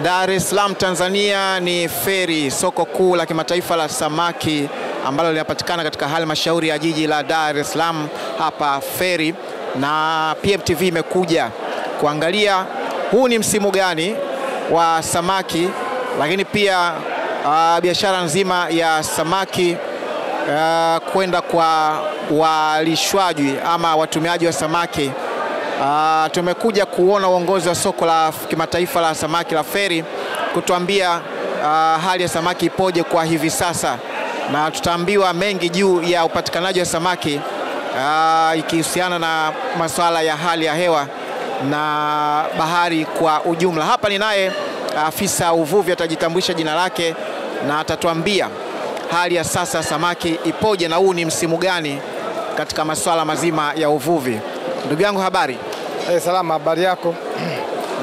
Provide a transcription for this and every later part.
Dar es Salaam Tanzania ni Feri, soko kuu la kimataifa la samaki ambalo linapatikana katika halmashauri ya jiji la Dar es Salaam hapa Feri, na PMTV imekuja kuangalia huu ni msimu gani wa samaki, lakini pia biashara nzima ya samaki kwenda kwa walishwaji ama watumiaji wa samaki. Tumekuja kuona uongozi wa soko la kimataifa la samaki la Feri kutuambia hali ya samaki ipoje kwa hivi sasa, na tutaambiwa mengi juu ya upatikanaji wa samaki ikihusiana na masuala ya hali ya hewa na bahari kwa ujumla. Hapa ni naye afisa uvuvi, atajitambulisha jina lake na atatuambia hali ya sasa samaki ipoje na huu ni msimu gani katika masuala mazima ya uvuvi. Ndugu yangu, habari? Salama, habari yako?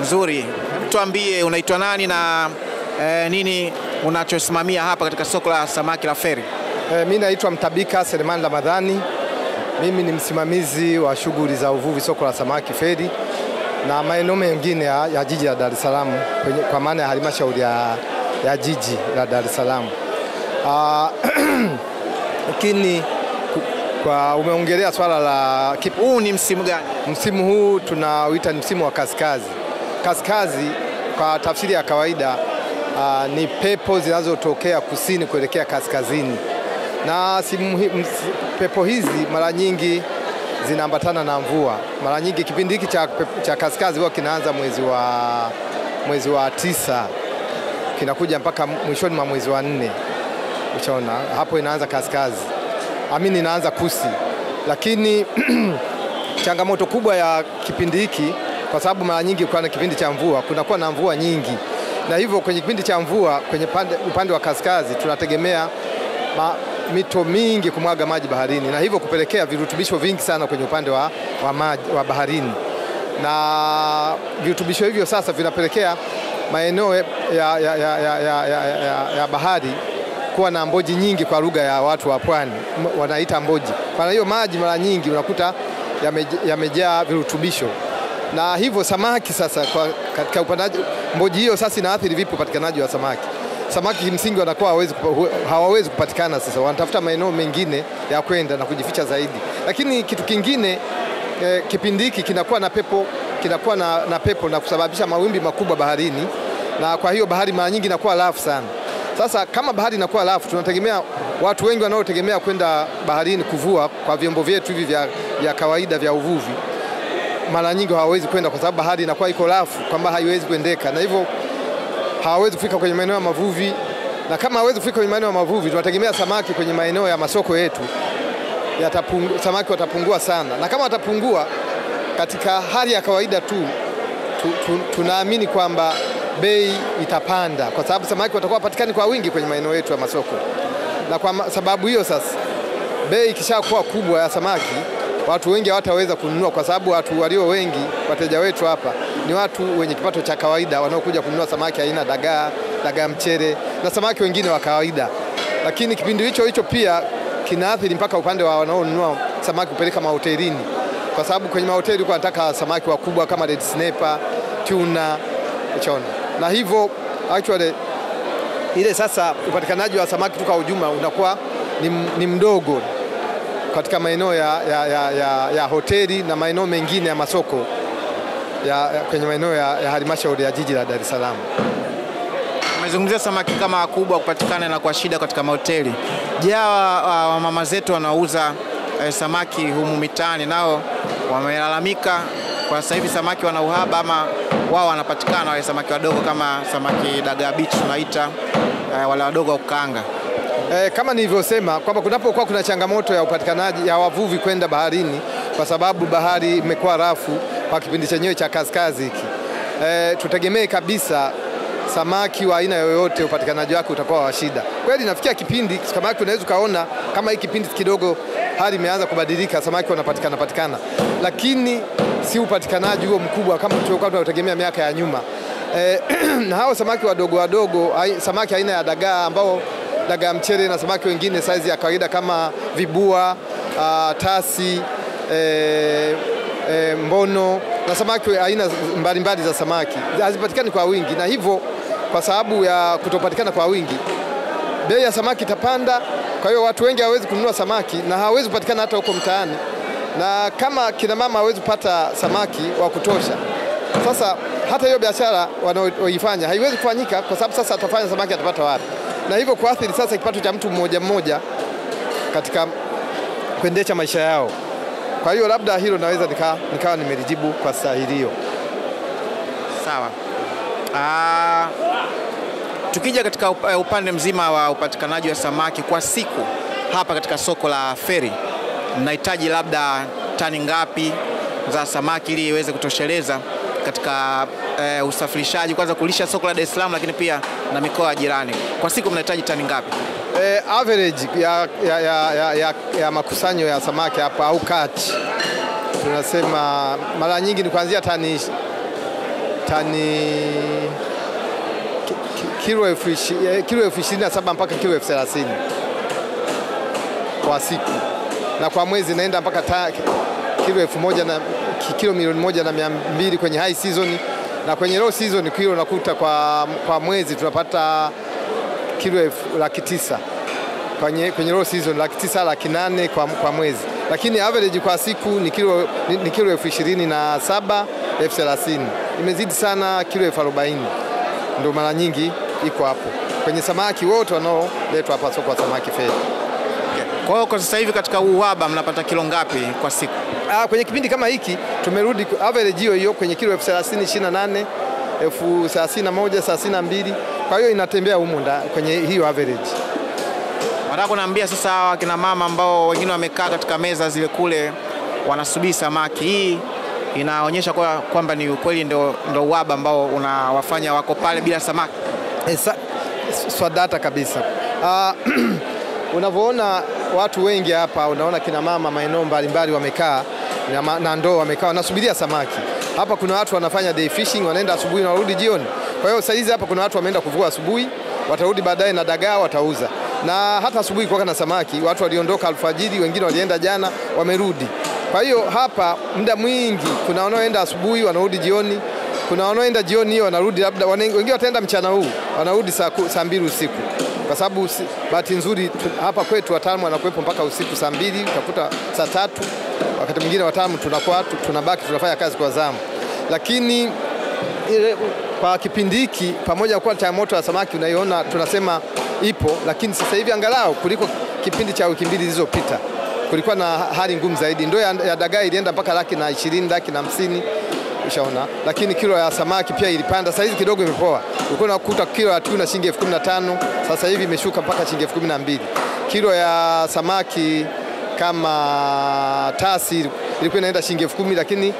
Nzuri. Tuambie unaitwa nani na nini unachosimamia hapa katika soko la samaki la Feri? Mimi naitwa Mtabika Selemani Ramadhani. Mimi ni msimamizi wa shughuli za uvuvi soko la samaki Feri na maeneo mengine ya jiji la Dar es Salaam, kwa maana ya halmashauri ya jiji la Dar es Salaam. Lakini kwa umeongelea swala la huu ni msimu gani? Msimu huu tunauita ni msimu wa kaskazi. Kaskazi kwa tafsiri ya kawaida ni pepo zinazotokea kusini kuelekea kaskazini, na pepo hizi mara nyingi zinaambatana na mvua. Mara nyingi kipindi hiki cha kaskazi huwa kinaanza mwezi wa 9 kinakuja mpaka mwishoni mwa mwezi wa 4. Unaona hapo inaanza kaskazi, inaanza kusi. Lakini changamoto kubwa ya kipindi hiki, kwa sababu mara nyingi kwa kipindi cha mvua kunakuwa na mvua nyingi, na hivyo kwenye kipindi cha mvua kwenye upande wa kaskazi tunategemea mito mingi kumwaga maji baharini, na hivyo kupelekea virutubisho vingi sana kwenye upande wa baharini, na virutubisho hivyo sasa vinapelekea maeneo ya bahari kuwa na mboji nyingi, kwa lugha ya watu wa pwani wanaita mboji. Kwa hiyo maji mara nyingi unakuta yamejaa virutubisho, na hivyo samaki sasa katika upandaji mboji hiyo sasa inaathiri vipi upatikanaji wa samaki. Samaki kimsingi wanakuwa hawawezi kupatikana, sasa wanatafuta maeneo mengine ya kwenda na kujificha zaidi. Lakini kitu kingine, kipindi hiki kinakuwa na pepo na kusababisha mawimbi makubwa baharini, na kwa hiyo bahari mara nyingi inakuwa rafu sana. Sasa kama bahari inakuwa rafu, tunategemea watu wengi wanaotegemea kwenda baharini kuvua kwa vyombo vyetu hivi vya kawaida vya uvuvi, mara nyingi hawawezi kwenda kwa sababu bahari inakuwa iko rafu kwamba haiwezi kuendeka, na hivyo hawawezi kufika kwenye maeneo ya mavuvi. Na kama hawawezi kufika kwenye maeneo ya mavuvi, tunategemea samaki kwenye maeneo ya masoko yetu samaki watapungua sana, na kama watapungua katika hali ya kawaida tunaamini kwamba bei itapanda, kwa sababu samaki watakuwa patikani kwa wingi kwenye maeneo yetu ya masoko. Na kwa sababu hiyo sasa bei ikishakuwa kubwa ya samaki, watu wengi hawataweza kununua, kwa sababu watu walio wengi, wateja wetu hapa ni watu wenye kipato cha kawaida wanaokuja kununua samaki aina dagaa mchere na samaki wengine wa kawaida. Lakini kipindi hicho pia kinaathiri mpaka upande wa wanaonunua samaki kupeleka mahotelini, kwa sababu kwenye mahoteli kwa nataka samaki wakubwa kama red snapper, tuna, unaona. Na hivyo actually ile sasa upatikanaji wa samaki kwa ujumla unakuwa ni mdogo katika maeneo ya hoteli na maeneo mengine ya masoko kwenye maeneo ya halmashauri ya jiji la Dar es Salaam. Umezungumzia samaki kama wakubwa kupatikana na kwa shida katika mahoteli. Je, mama zetu wanauza samaki humu mitaani nao wamelalamika kwa sasa hivi samaki wana uhaba, ama wao wanapatikana wale samaki wadogo kama samaki dagaa beach tunaita, wale wadogo wa kukaanga? Kama nilivyosema kwamba kunapokuwa kuna changamoto ya upatikanaji ya wavuvi kwenda baharini, kwa sababu bahari imekuwa rafu kwa kipindi chenyewe cha kaskazi hiki, tutegemee kabisa samaki wa aina yoyote upatikanaji wake utakuwa wa shida. Kweli nafikia kipindi samaki unaweza kaona kama hiki kipindi kidogo hali imeanza kubadilika, samaki wanapatikana, lakini si upatikanaji huo mkubwa kama tulikuwa tunategemea miaka ya nyuma. Na hao samaki wadogo, samaki aina ya dagaa ambao dagaa mchere na samaki wengine size ya kawaida kama vibua, tasi, mbono na samaki aina mbalimbali za samaki hazipatikani kwa wingi, na hivyo kwa sababu ya kutopatikana kwa wingi, bei ya samaki itapanda. Kwa hiyo watu wengi hawawezi kununua samaki na hawawezi kupatikana hata huko mtaani, na kama kina mama hawezi kupata samaki wa kutosha, sasa hata hiyo biashara wanaoifanya haiwezi kufanyika, kwa sababu sasa atafanya samaki atapata wapi, na hivyo kuathiri sasa kipato cha mtu mmoja mmoja katika kuendesha maisha yao. Kwa hiyo labda hilo naweza nikawa nimelijibu kwa stahili hiyo. Sawa. Tukija katika upande mzima wa upatikanaji wa samaki kwa siku hapa katika soko la Feri, mnahitaji labda tani ngapi za samaki ili iweze kutosheleza katika usafirishaji, kwanza kulisha soko la Dar es Salaam lakini pia na mikoa jirani? Kwa siku mnahitaji tani ngapi? Average ya makusanyo ya samaki hapa au catch, tunasema mara nyingi ni kuanzia tani kilo 27 mpaka kilo 30 kwa siku, na kwa mwezi naenda mpaka kilo 1,000 na kilo 1,200,000 kwenye high season, na kwenye low season kilo nakuta kwa mwezi tunapata kilo 900,000 kwenye low season, 900,000 800,000 kwa mwezi, lakini average kwa siku ni kilo 27,000 30,000. Imezidi sana kilo 40,000 ndio mara nyingi iko hapo kwenye samaki wote wanaoletwa hapa soko la samaki Feri. Kwa hiyo kwa sasa hivi katika uhaba mnapata kilo ngapi kwa siku? Kwenye kipindi kama hiki tumerudi average hiyo kwenye kilo 30,000, 28,000, 31,000, 32,000. Kwa hiyo inatembea humo kwenye hiyo average. Nataka kuniambia sasa wakina mama ambao wengine wamekaa katika meza zile kule wanasubiri samaki, hii inaonyesha kwamba ni ukweli ndio uhaba ambao unawafanya wako pale bila samaki? Swadata kabisa. Unavyoona watu wengi hapa, unaona kina mama maeneo mbalimbali wamekaa na ndoo wamekaa wanasubiria samaki. Hapa kuna watu wanafanya day fishing, wanaenda asubuhi na warudi jioni. Kwa hiyo saizi hapa kuna watu wameenda kuvua asubuhi, watarudi baadaye na dagaa watauza. Na hata asubuhi kwa na samaki, watu waliondoka alfajiri, wengine walienda jana, wamerudi. Kwa hiyo hapa muda mwingi kuna wanaoenda asubuhi wanarudi jioni, kuna wanaoenda jioni hiyo wanarudi, labda wengine wataenda mchana huu wanarudi saa 2 usiku, kwa sababu bahati nzuri hapa kwetu wataalamu wanakuwepo mpaka usiku saa 2, utakuta saa 3, wakati mwingine wataalamu tunabaki tunafanya kazi kwa zamu. Lakini kwa kipindi hiki pamoja kwa changamoto ya samaki unaiona tunasema ipo, lakini sasa hivi angalau kuliko kipindi cha wiki 2 zilizopita kulikuwa na hali ngumu zaidi. Ndoo ya dagaa ilienda mpaka 120,000, 150,000, ushaona. Lakini kilo ya samaki pia ilipanda, sasa hivi kidogo imepoa. Ulikuwa unakuta kilo ya tuna shilingi 15,000, sasa hivi imeshuka mpaka shilingi 12,000. Kilo ya samaki kama tasi ilikuwa inaenda shilingi 10,000, lakini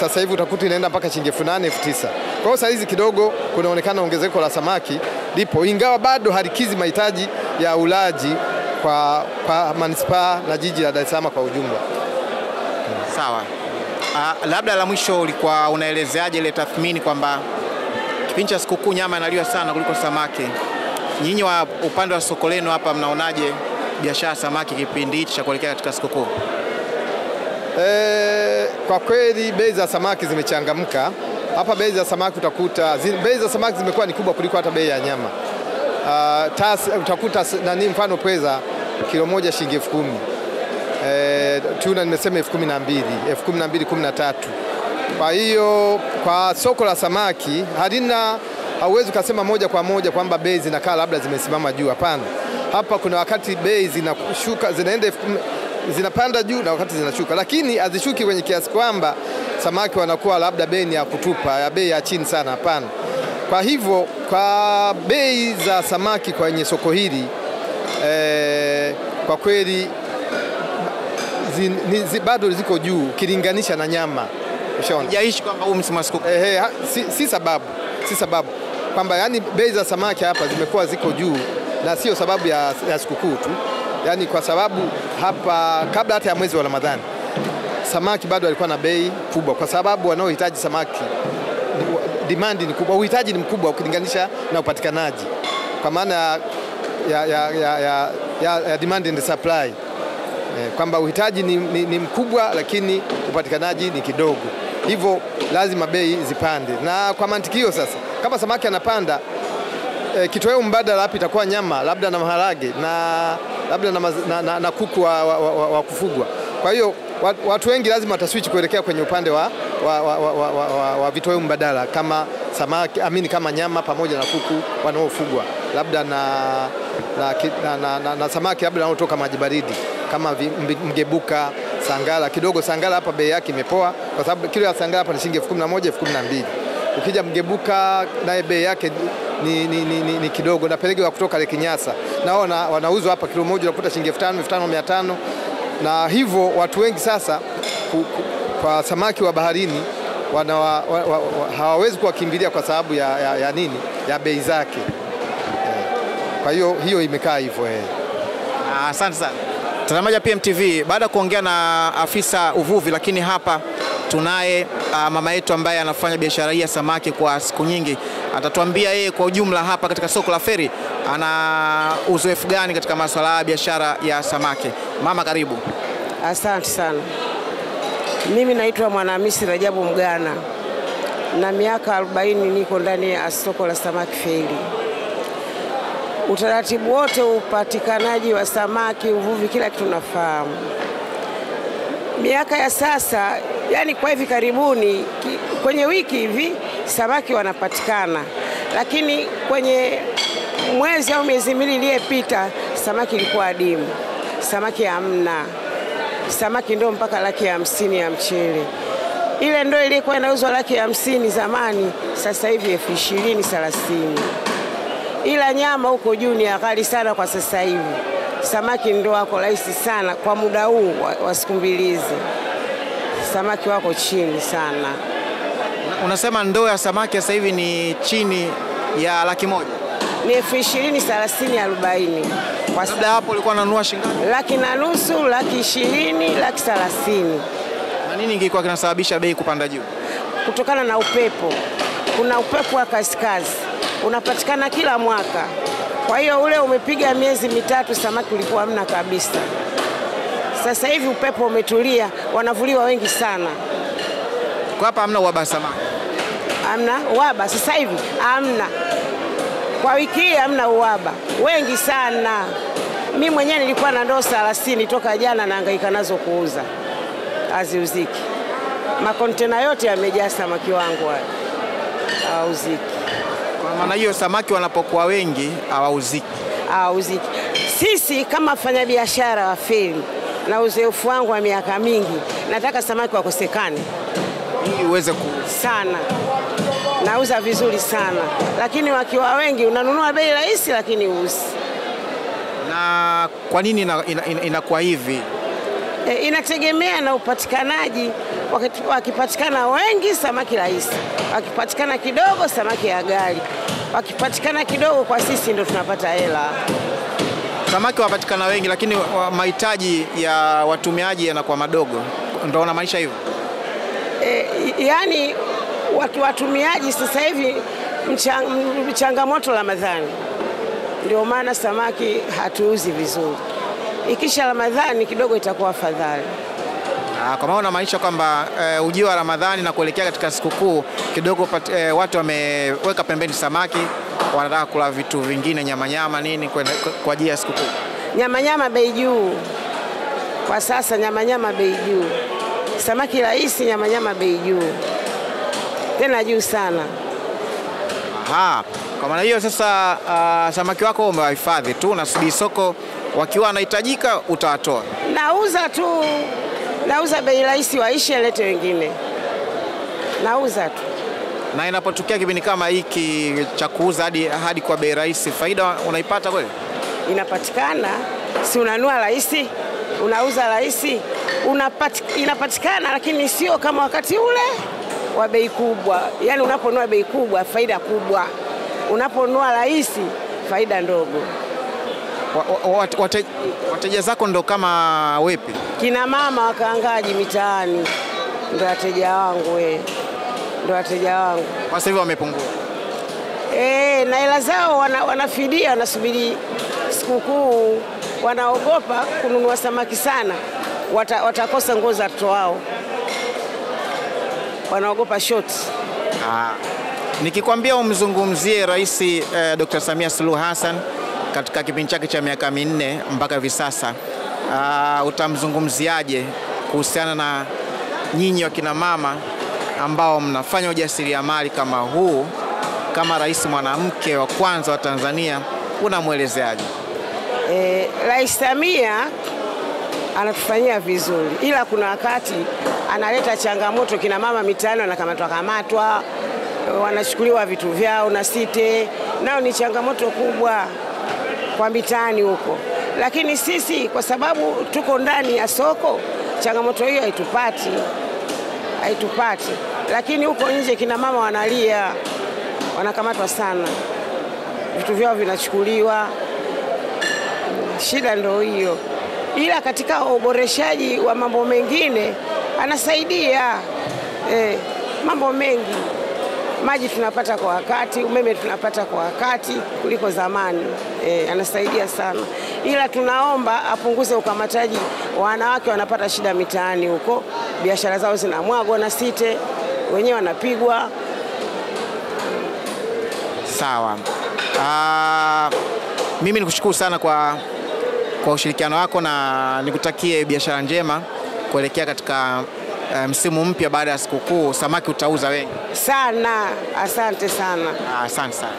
sasa hivi utakuta inaenda mpaka shilingi 8,000, 9,000. Kwa hiyo sasa hizi kidogo kunaonekana ongezeko la samaki lipo, ingawa bado halikizi mahitaji ya ulaji kwa manispaa na jiji la Dar es Salaam kwa ujumla. Sawa. Labda la mwisho, ulikuwa unaelezeaje ile tathmini kwamba kipindi cha sikukuu nyama inaliwa sana kuliko samaki? Nyinyi wa upande wa soko lenu hapa mnaonaje biashara samaki kipindi hichi cha kuelekea katika sikukuu? Kwa kweli bei za samaki zimechangamka. Hapa bei za samaki utakuta bei za samaki zimekuwa ni kubwa kuliko hata bei ya nyama. Utakuta mfano pweza kilo moja shilingi 10,000. Tuna nimesema 12,000, 12,000, 13. Kwa hiyo kwa soko la samaki hauwezi kusema moja kwa moja kwamba bei zinakaa labda zimesimama juu, hapana. Hapa kuna wakati bei zinashuka, zinapanda juu na wakati zinashuka, lakini hazishuki kwenye kiasi kwamba samaki wanakuwa labda bei ya kutupa, ya bei ya chini sana, hapana. Kwa hivyo kwa bei za samaki kwenye soko hili kwa kweli bado ziko juu ukilinganisha na nyama. Ushaona? Hujaishi kwamba huu msimu wa sikukuu? Si sababu kwamba yani bei za samaki hapa zimekuwa ziko juu, na sio sababu ya sikukuu tu. Yani kwa sababu hapa kabla hata ya mwezi wa Ramadhani samaki bado alikuwa na bei kubwa, kwa sababu wanaohitaji samaki demand ni kubwa, uhitaji ni mkubwa ukilinganisha na upatikanaji, kwa maana ya demand and supply, kwamba uhitaji ni mkubwa lakini upatikanaji ni kidogo, hivyo lazima bei zipande. Na kwa mantikio sasa kama samaki anapanda kitoweo mbadala hapo itakuwa nyama, labda na maharage na labda na kuku wa kufugwa. Kwa hiyo watu wengi lazima wataswitch kuelekea kwenye upande wa vitoweo mbadala kama samaki, kama nyama pamoja na kuku wanaofugwa, labda na samaki labda wanaotoka maji baridi kama mgebuka, sangala. Kidogo sangala hapa bei yake imepoa kwa sababu kilo ya sangala hapa ni shilingi 11,000 12,000. Ukija mgebuka naye bei yake ni kidogo, na pelege wa kutoka Lake Nyasa nao wanauzwa hapa kilo moja unakuta shilingi 5,000 5,500. Na hivyo watu wengi sasa kwa samaki wa baharini hawawezi kuwakimbilia kwa sababu ya nini, ya bei zake. Kwa hiyo imekaa hivyo. Asante sana mtazamaji wa PMTV. Baada ya kuongea na afisa uvuvi, lakini hapa tunaye mama yetu ambaye anafanya biashara hii ya samaki kwa siku nyingi. Atatuambia yeye kwa ujumla hapa katika soko la Feri ana uzoefu gani katika masuala ya biashara ya samaki. Mama, karibu. Asante sana. Mimi naitwa Mwanahamisi Rajabu Mgana na miaka 40 niko ndani ya soko la samaki Feri. Utaratibu wote, upatikanaji wa samaki, uvuvi, kila kitu nafahamu. Miaka ya sasa, yani kwa hivi karibuni, kwenye wiki hivi samaki wanapatikana, lakini kwenye mwezi au miezi miwili iliyopita samaki ilikuwa adimu. Samaki hamna. Samaki ndio mpaka 150,000 ya mchele. Ile ndio ilikuwa inauzwa 150,000 zamani, sasa hivi 20,000 30,000. Ila nyama huko juu ni ghali sana kwa sasa hivi. Samaki ndio wako rahisi sana kwa muda huu wa siku mbili hizi. Samaki wako chini sana. Unasema ndoo ya samaki sasa hivi ni chini ya 100,000? Ni 20,000 30,000 40. Kwa sababu hapo ulikuwa unanunua shilingi 1,200,000, 120,000, 130,000. Na nini kilikuwa kinasababisha bei kupanda juu? Kutokana na upepo. Kuna upepo wa kaskazi unapatikana kila mwaka. Kwa hiyo ule umepiga miezi mitatu samaki ulikuwa hamna kabisa. Sasa hivi upepo umetulia, wanavuliwa wengi sana. Kwa hapa hamna uhaba samaki? Hamna uhaba sasa hivi, hamna. Kwa wiki hii hamna uhaba, wengi sana. Mimi mwenyewe nilikuwa na ndoo 30 toka jana nahangaika nazo kuuza. Haziuziki. Makontena yote yamejaa samaki wangu haya. Hawauziki. Kwa maana hiyo samaki wanapokuwa wengi hawauziki. Hawauziki. Sisi kama wafanyabiashara wa Feri na uzoefu wangu wa miaka mingi, nataka samaki wakosekane ili uweze sana. Nauza vizuri sana, lakini wakiwa wengi unanunua bei rahisi lakini uuzi. Na kwa nini inakuwa hivi? Inategemea na upatikanaji. Wakipatikana wengi samaki rahisi, wakipatikana kidogo samaki ya ghali, wakipatikana kidogo kwa sisi ndio tunapata hela. Samaki wapatikana wengi lakini mahitaji ya watumiaji yanakuwa madogo, ndio unamaanisha hivyo? Yani watumiaji sasa hivi changamoto Ramadhani, ndio maana samaki hatuuzi vizuri. Ikisha Ramadhani kidogo itakuwa afadhali. Kwa maana unamaanisha kwamba ujio wa Ramadhani na kuelekea katika sikukuu kidogo watu wameweka pembeni samaki, wanataka kula vitu vingine, nyama nini kwa ajili ya sikukuu. Nyama bei juu. Kwa sasa nyama bei juu. Samaki rahisi, nyama bei juu. Tena juu sana. Kwa maana hiyo sasa samaki wako umewahifadhi tu, unasubiri soko wakiwa wanahitajika utawatoa. Nauza tu. Nauza bei rahisi, waishe lete wengine. Nauza tu. Na inapotokea kipindi kama hiki cha kuuza hadi kwa bei rahisi, faida unaipata kweli? Inapatikana. Si unanua rahisi, unauza rahisi, inapatikana, lakini sio kama wakati ule wa bei kubwa. Yaani unaponunua bei kubwa faida kubwa, unaponunua rahisi faida ndogo. Wateja zako ndo kama wepi? Kina mama wakaangaji mitaani ndo wateja wangu. Ndo wateja wangu. Kwa sasa hivi wamepungua? Na hela zao wanafidia, wanasubiri sikukuu, wanaogopa kununua samaki sana, watakosa nguo za watoto wao, wanaogopa short. Nikikwambia umzungumzie Rais Dr. Samia Suluhu Hassan katika kipindi chake cha miaka 4 mpaka hivi sasa, utamzungumziaje kuhusiana na nyinyi wakina mama ambao mnafanya ujasiriamali kama huu, kama rais mwanamke wa kwanza wa Tanzania, unamwelezeaje? Rais Samia anatufanyia vizuri, ila kuna wakati analeta changamoto. Kina mama mitaani wanakamatwa, wanachukuliwa vitu vyao na site, nao ni changamoto kubwa kwa mitaani huko. Lakini sisi kwa sababu tuko ndani ya soko, changamoto hiyo haitupati. Lakini huko nje kina mama wanalia, wanakamatwa sana, vitu vyao vinachukuliwa, shida ndio hiyo. Ila katika uboreshaji wa mambo mengine anasaidia, mambo mengi. Maji tunapata kwa wakati, umeme tunapata kwa wakati kuliko zamani. Anasaidia sana, ila tunaomba apunguze ukamataji. Wanawake wanapata shida mitaani huko, biashara zao zinamwagwa na site, wenyewe wanapigwa. Sawa. Mimi nikushukuru sana kwa ushirikiano wako na nikutakie biashara njema kuelekea katika msimu mpya. Baada ya sikukuu, samaki utauza wengi sana. Asante sana. Asante sana.